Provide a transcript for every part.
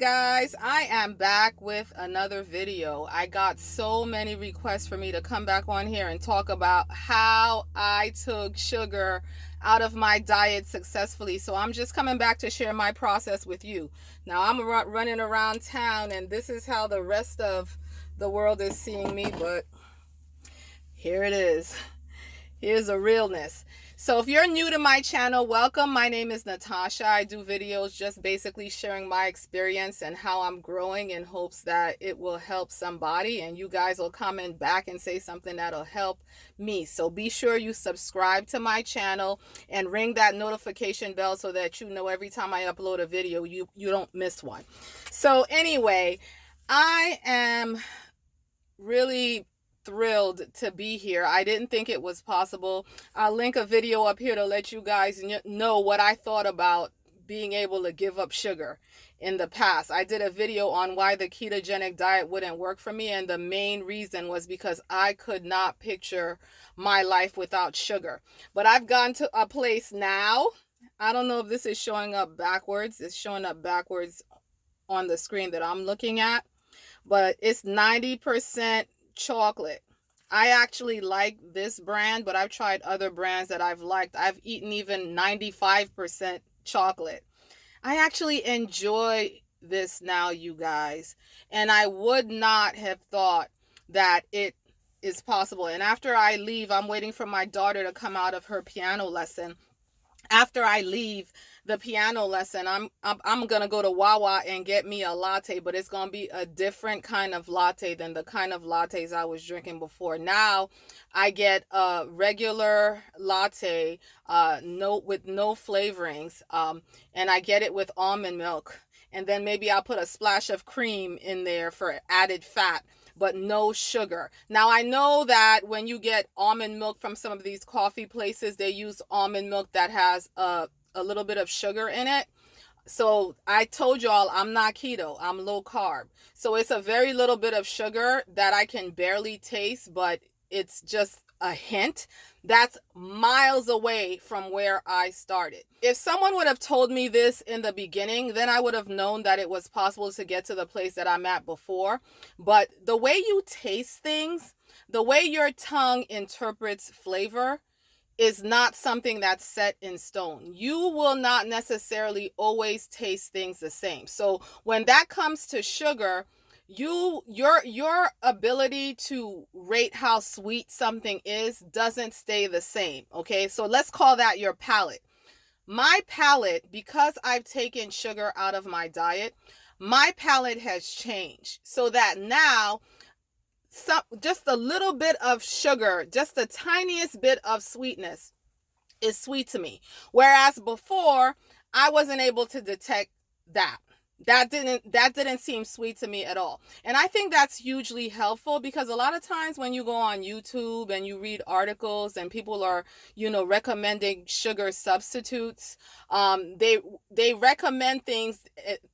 guys, I am back with another video. I got so many requests for me to come back on here and talk about how I took sugar out of my diet successfully. So I'm just coming back to share my process with you. Now I'm running around town and this is how the rest of the world is seeing me, but here it is. Here's the realness. So if you're new to my channel, welcome. My name is Natasha. I do videos just basically sharing my experience and how I'm growing in hopes that it will help somebody and you guys will comment back and say something that'll help me. So be sure you subscribe to my channel and ring that notification bell so that you know every time I upload a video, you don't miss one. So anyway, I am really thrilled to be here. I didn't think it was possible. I'll link a video up here to let you guys know what I thought about being able to give up sugar in the past. I did a video on why the ketogenic diet wouldn't work for me, and the main reason was because I could not picture my life without sugar. But I've gone to a place now. I don't know if this is showing up backwards. It's showing up backwards on the screen that I'm looking at, but it's 90% chocolate. I actually like this brand, but I've tried other brands that I've liked. I've eaten even 95% chocolate. I actually enjoy this now, you guys, and I would not have thought that it is possible. And after I leave, I'm waiting for my daughter to come out of her piano lesson. After I leave the piano lesson, I'm gonna go to Wawa and get me a latte, but it's gonna be a different kind of latte than the kind of lattes I was drinking before. Now I get a regular latte, with no flavorings, and I get it with almond milk, and then maybe I'll put a splash of cream in there for added fat, but no sugar. Now I know that when you get almond milk from some of these coffee places, they use almond milk that has a little bit of sugar in it. So I told y'all I'm not keto, I'm low carb. So it's a very little bit of sugar that I can barely taste, but it's just a hint. That's miles away from where I started. If someone would have told me this in the beginning, then I would have known that it was possible to get to the place that I'm at before. But the way you taste things, the way your tongue interprets flavor, is not something that's set in stone. You will not necessarily always taste things the same. So when that comes to sugar, your ability to rate how sweet something is doesn't stay the same. Okay, so let's call that your palate. My palate, because I've taken sugar out of my diet, my palate has changed so that now just a little bit of sugar, just the tiniest bit of sweetness is sweet to me. Whereas before, I wasn't able to detect that. That didn't seem sweet to me at all. And I think that's hugely helpful because a lot of times when you go on YouTube and you read articles and people are, recommending sugar substitutes, they recommend things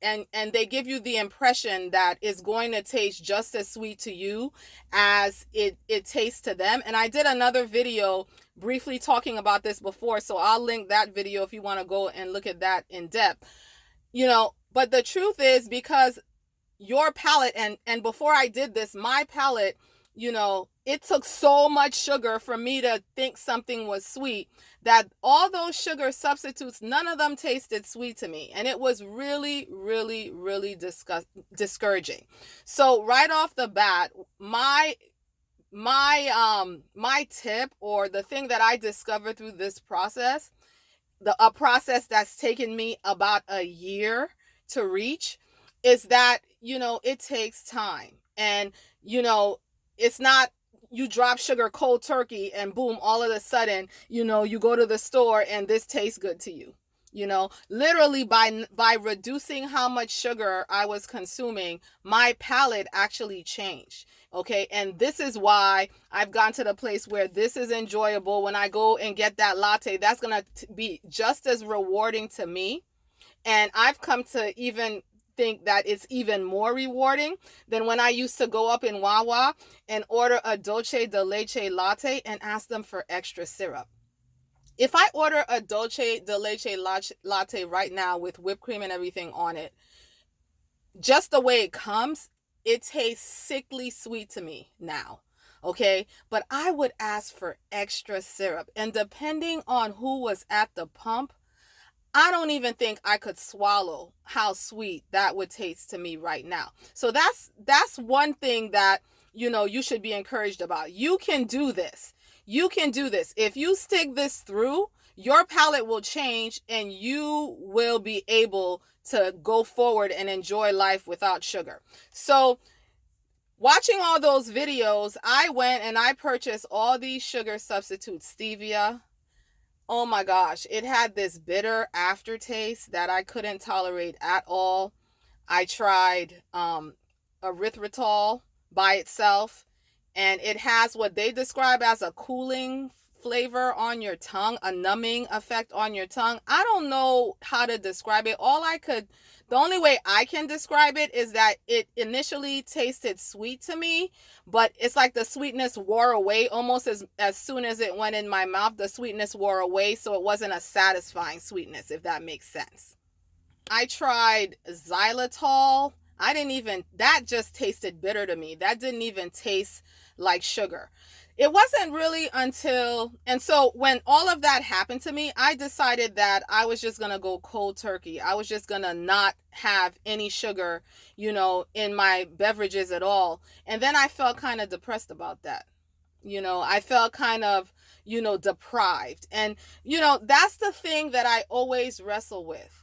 and they give you the impression that it's going to taste just as sweet to you as it tastes to them. And I did another video briefly talking about this before, so I'll link that video if you want to go and look at that in depth. But the truth is, because your palate, and before I did this, my palate, it took so much sugar for me to think something was sweet that all those sugar substitutes, none of them tasted sweet to me. And it was really, really, really discouraging. So right off the bat, my tip, or the thing that I discovered through this process, a process that's taken me about a year to reach, is that, it takes time. And, it's not you drop sugar cold turkey and boom, all of a sudden, you go to the store and this tastes good to you. Literally by reducing how much sugar I was consuming, my palate actually changed. Okay. And this is why I've gone to the place where this is enjoyable. When I go and get that latte, that's going to be just as rewarding to me. And I've come to even think that it's even more rewarding than when I used to go up in Wawa and order a dulce de leche latte and ask them for extra syrup. If I order a dulce de leche latte right now with whipped cream and everything on it, just the way it comes, it tastes sickly sweet to me now. Okay, but I would ask for extra syrup. And depending on who was at the pump, I don't even think I could swallow how sweet that would taste to me right now. So that's one thing that, you should be encouraged about. You can do this. You can do this. If you stick this through, your palate will change and you will be able to go forward and enjoy life without sugar. So, watching all those videos, I went and I purchased all these sugar substitutes, stevia. Oh my gosh, it had this bitter aftertaste that I couldn't tolerate at all. I tried erythritol by itself, and it has what they describe as a cooling flavor on your tongue, a numbing effect on your tongue. I don't know how to describe it. The only way I can describe it is that it initially tasted sweet to me, but it's like the sweetness wore away almost as soon as it went in my mouth. The sweetness wore away, so it wasn't a satisfying sweetness, if that makes sense. I tried xylitol. That just tasted bitter to me. That didn't even taste like sugar. It wasn't really and so when all of that happened to me, I decided that I was just going to go cold turkey. I was just going to not have any sugar, in my beverages at all. And then I felt kind of depressed about that. I felt kind of, deprived. And, that's the thing that I always wrestle with.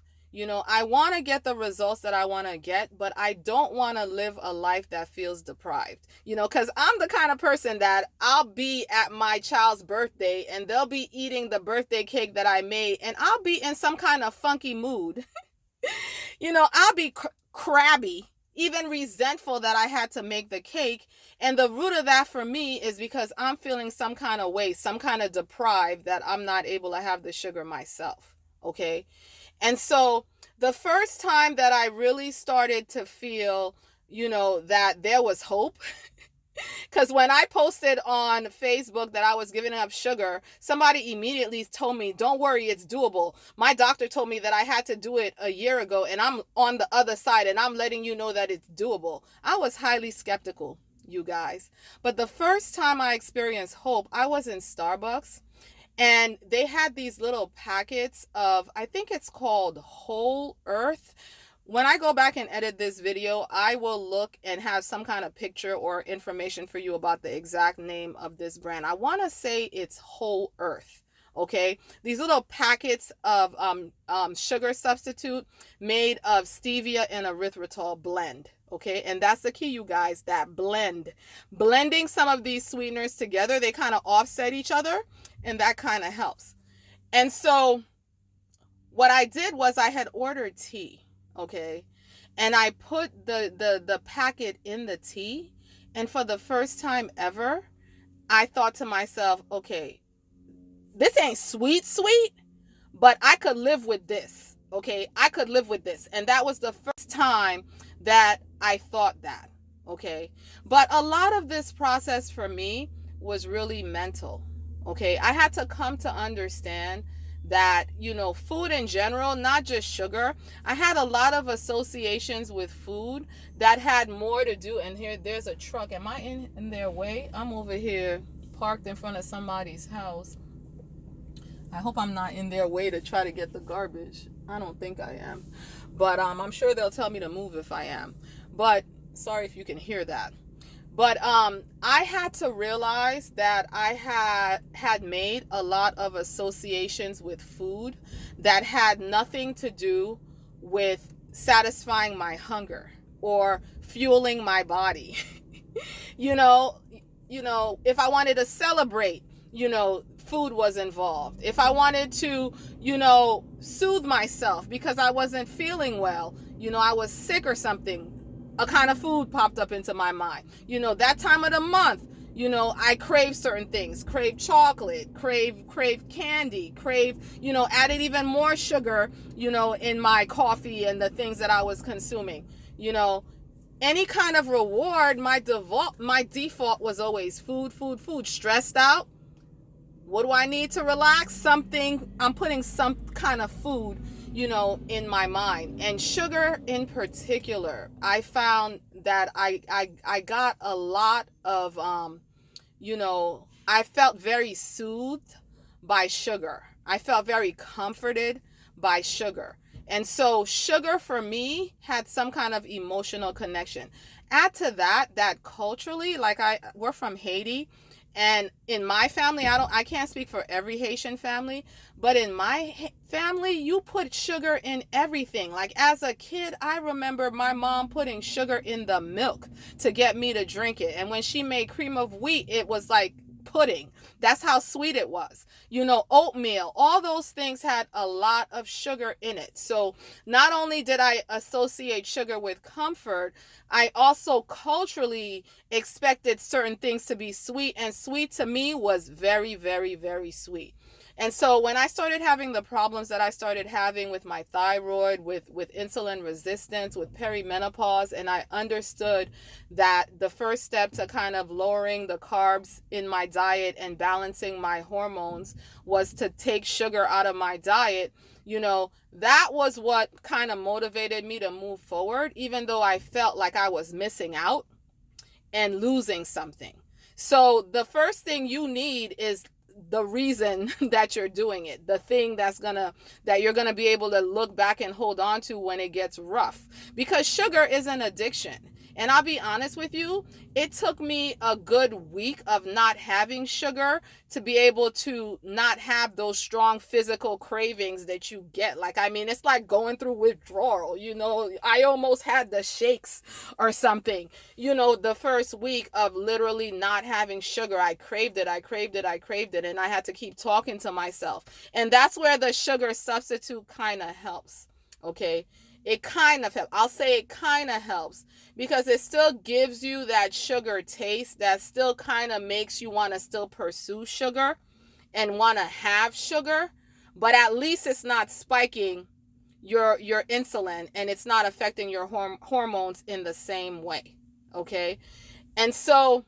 I want to get the results that I want to get, but I don't want to live a life that feels deprived, because I'm the kind of person that I'll be at my child's birthday and they'll be eating the birthday cake that I made and I'll be in some kind of funky mood. I'll be crabby, even resentful that I had to make the cake. And the root of that for me is because I'm feeling some kind of way, some kind of deprived that I'm not able to have the sugar myself. Okay. And so the first time that I really started to feel, that there was hope, because when I posted on Facebook that I was giving up sugar, somebody immediately told me, don't worry, it's doable. My doctor told me that I had to do it a year ago and I'm on the other side and I'm letting you know that it's doable. I was highly skeptical, you guys. But the first time I experienced hope, I was in Starbucks. And they had these little packets of, I think it's called Whole Earth. When I go back and edit this video, I will look and have some kind of picture or information for you about the exact name of this brand. I want to say it's Whole Earth. Okay, these little packets of sugar substitute made of stevia and erythritol blend. Okay, and that's the key, you guys, that blending some of these sweeteners together, they kind of offset each other, and that kind of helps. And so what I did was I had ordered tea. Okay, and I put the packet in the tea, and for the first time ever, I thought to myself, okay, this ain't sweet, but I could live with this. Okay, I could live with this. And that was the first time that I thought that. Okay, but a lot of this process for me was really mental. Okay, I had to come to understand that, food in general, not just sugar. I had a lot of associations with food that had more to do. And there's a truck. Am I in their way? I'm over here parked in front of somebody's house. I hope I'm not in their way to try to get the garbage. I don't think I am. But I'm sure they'll tell me to move if I am. But sorry if you can hear that. But I had to realize that I had made a lot of associations with food that had nothing to do with satisfying my hunger or fueling my body. If I wanted to celebrate, food was involved. If I wanted to, soothe myself because I wasn't feeling well, I was sick or something, a kind of food popped up into my mind. That time of the month, I crave certain things, crave chocolate, crave candy, added even more sugar, in my coffee and the things that I was consuming. Any kind of reward, my default was always food. Stressed out, what do I need to relax? I'm putting some kind of food, in my mind. And sugar in particular, I found that I got a lot of, I felt very soothed by sugar. I felt very comforted by sugar. And so sugar for me had some kind of emotional connection. Add to that that culturally, like we're from Haiti, and in my family, I can't speak for every Haitian family, but in my family, you put sugar in everything. Like as a kid, I remember my mom putting sugar in the milk to get me to drink it. And when she made cream of wheat, it was like pudding. That's how sweet it was. Oatmeal, all those things had a lot of sugar in it. So not only did I associate sugar with comfort, I also culturally expected certain things to be sweet, and sweet to me was very, very, very sweet. And so when I started having the problems that I started having with my thyroid, with insulin resistance, with perimenopause, and I understood that the first step to kind of lowering the carbs in my diet and balancing my hormones was to take sugar out of my diet, that was what kind of motivated me to move forward, even though I felt like I was missing out and losing something. So the first thing you need is the reason that you're doing it, the thing that you're gonna be able to look back and hold on to when it gets rough, because sugar is an addiction. And I'll be honest with you, it took me a good week of not having sugar to be able to not have those strong physical cravings that you get. It's like going through withdrawal. I almost had the shakes or something. The first week of literally not having sugar, I craved it, and I had to keep talking to myself. And that's where the sugar substitute kind of helps, okay? It kind of helps. I'll say it kind of helps because it still gives you that sugar taste that still kind of makes you want to still pursue sugar and want to have sugar, but at least it's not spiking your insulin and it's not affecting your hormones in the same way, okay? And so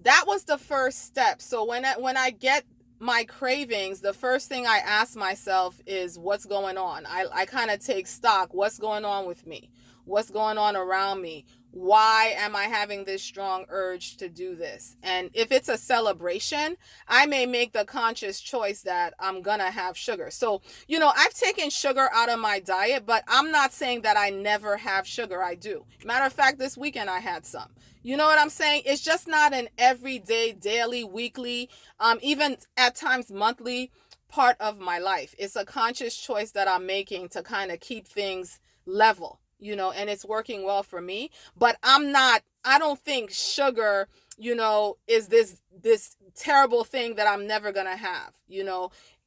that was the first step. So when I get my cravings, the first thing I ask myself is what's going on. I kind of take stock. What's going on with me? What's going on around me? Why am I having this strong urge to do this? And if it's a celebration, I may make the conscious choice that I'm gonna have sugar. So, I've taken sugar out of my diet, but I'm not saying that I never have sugar. I do. Matter of fact, this weekend I had some. You know what I'm saying? It's just not an everyday, daily, weekly, even at times monthly part of my life. It's a conscious choice that I'm making to kind of keep things level, and it's working well for me. But I don't think sugar, is this terrible thing that I'm never going to have.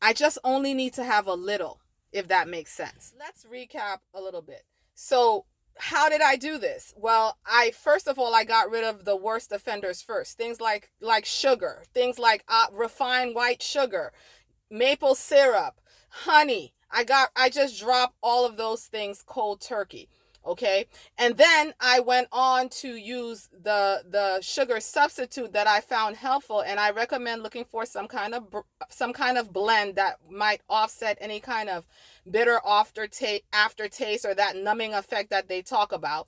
I just only need to have a little, if that makes sense. Let's recap a little bit. So how did I do this? Well, first of all, I got rid of the worst offenders first. Things like sugar, things like refined white sugar, maple syrup, honey. I just dropped all of those things cold turkey. Okay. And then I went on to use the sugar substitute that I found helpful. And I recommend looking for some kind of blend that might offset any kind of bitter aftertaste or that numbing effect that they talk about.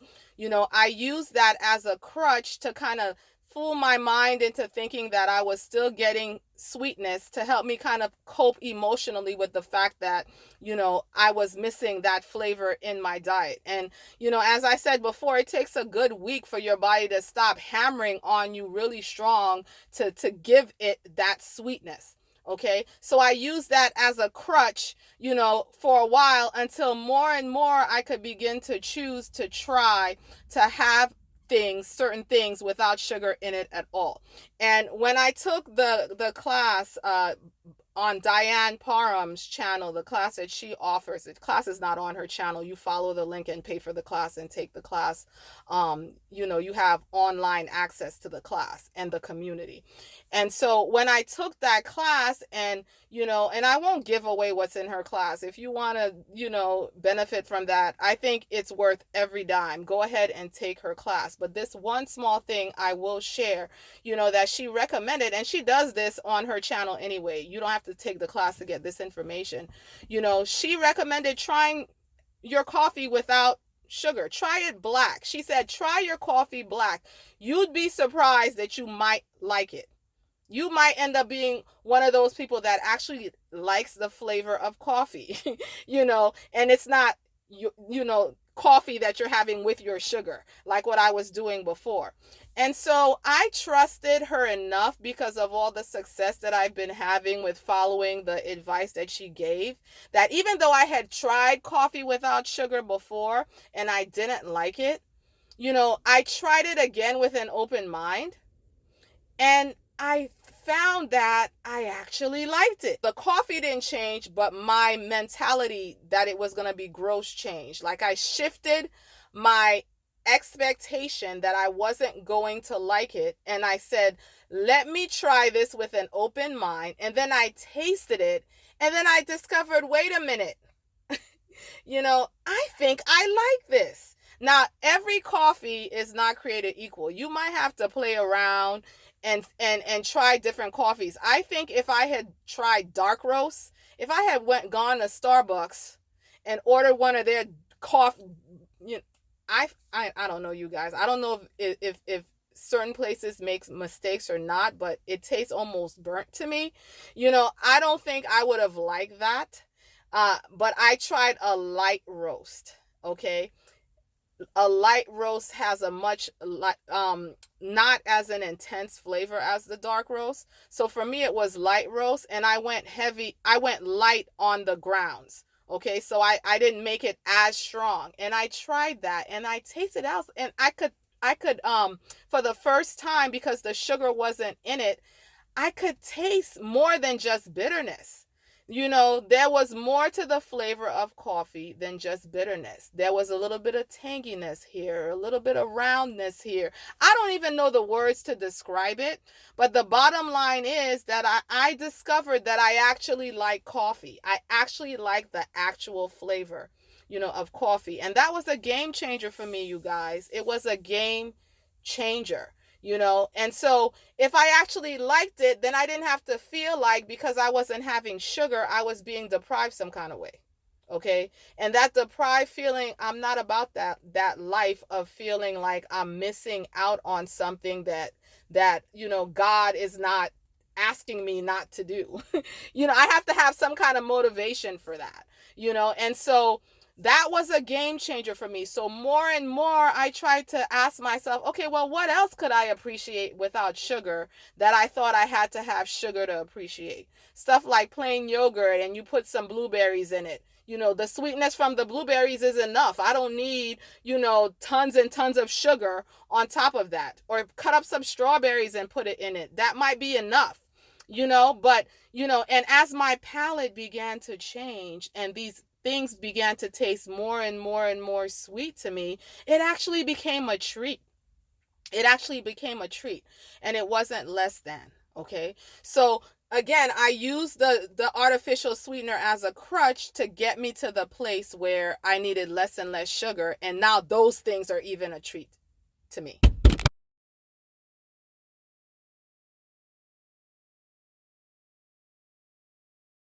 I use that as a crutch to kind of fool my mind into thinking that I was still getting sweetness to help me kind of cope emotionally with the fact that, I was missing that flavor in my diet. And, as I said before, it takes a good week for your body to stop hammering on you really strong to give it that sweetness. Okay, so I used that as a crutch, for a while until more and more I could begin to choose to try to have certain things without sugar in it at all. And when I took the class on Diane Parham's channel, the class that she offers, the class is not on her channel. You follow the link and pay for the class and take the class. You have online access to the class and the community. And so when I took that class and I won't give away what's in her class. If you want to, benefit from that, I think it's worth every dime. Go ahead and take her class. But this one small thing I will share, that she recommended, and she does this on her channel anyway. You don't have have to take the class to get this information. She recommended trying your coffee without sugar. Try it black. She said, try your coffee black. You'd be surprised that you might like it. You might end up being one of those people that actually likes the flavor of coffee, and it's not, coffee that you're having with your sugar, like what I was doing before. And so I trusted her enough because of all the success that I've been having with following the advice that she gave, that even though I had tried coffee without sugar before and I didn't like it, I tried it again with an open mind, and I found that I actually liked it. The coffee didn't change, but my mentality that it was going to be gross changed. Like, I shifted my expectation that I wasn't going to like it, and I said, let me try this with an open mind. And then I tasted it, and then I discovered, wait a minute, I think I like this. Now, every coffee is not created equal. You might have to play around and try different coffees. I think if I had tried dark roast, if I had gone to Starbucks and ordered one of their coffee, I don't know, you guys. I don't know if certain places make mistakes or not, but it tastes almost burnt to me. I don't think I would have liked that. But I tried a light roast. Okay. A light roast has a much not as an intense flavor as the dark roast. So for me, it was light roast, and I went light on the grounds. Okay, so I didn't make it as strong, and I tried that, and I tasted out, and I could for the first time, because the sugar wasn't in it, I could taste more than just bitterness. There was more to the flavor of coffee than just bitterness. There was a little bit of tanginess here, a little bit of roundness here. I don't even know the words to describe it, but the bottom line is that I discovered that I actually like coffee. I actually like the actual flavor, of coffee. And that was a game changer for me, you guys. It was a game changer. And so if I actually liked it, then I didn't have to feel like, because I wasn't having sugar, I was being deprived some kind of way. Okay. And that deprived feeling, I'm not about that life of feeling like I'm missing out on something that, God is not asking me not to do. I have to have some kind of motivation for that, and so that was a game changer for me. So more and more, I tried to ask myself, okay, well, what else could I appreciate without sugar that I thought I had to have sugar to appreciate? Stuff like plain yogurt, and you put some blueberries in it. The sweetness from the blueberries is enough. I don't need, tons and tons of sugar on top of that. Or cut up some strawberries and put it in it. That might be enough. But, and as my palate began to change, and these things began to taste more and more and more sweet to me, it actually became a treat. It actually became a treat, and it wasn't less than. Okay. So again, I used the artificial sweetener as a crutch to get me to the place where I needed less and less sugar. And now those things are even a treat to me.